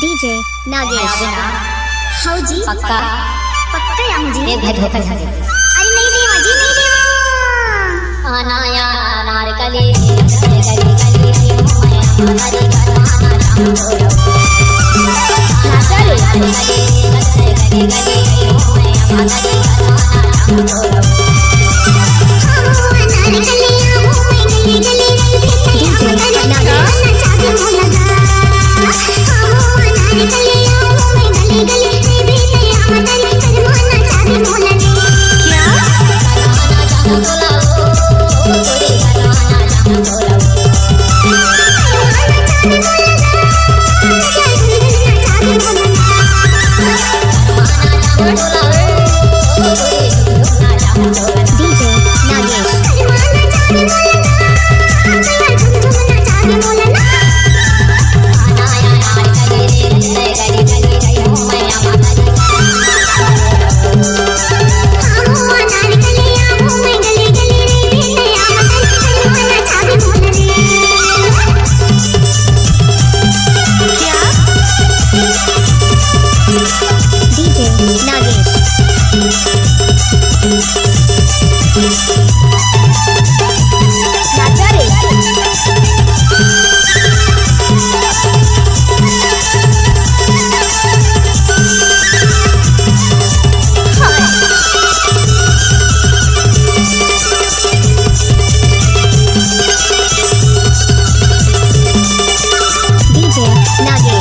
DJ Nagesh. हाँ जी पक्का पक्का या मुझे एक भाई धोखा खा गया। अरे नहीं देवा जी नहीं देवा आना या नारकली गली गली गली आयो माया हमारी गाना नाम बोलो नाचले गली गली गली गली आयो माया हमारी गाना नाम बोलो नारकली आओ मैं गली गली डीजे नागेश चाबी लगा नारकली आओ मैं गली गली भी नहीं आमदन करवाना चाबी मोलने क्या गाना जाम बोलाओ गोरी गाना जाम बोलाओ डीजे नागेश। डीजे नागेश। नाचा रे डीजे नागेश।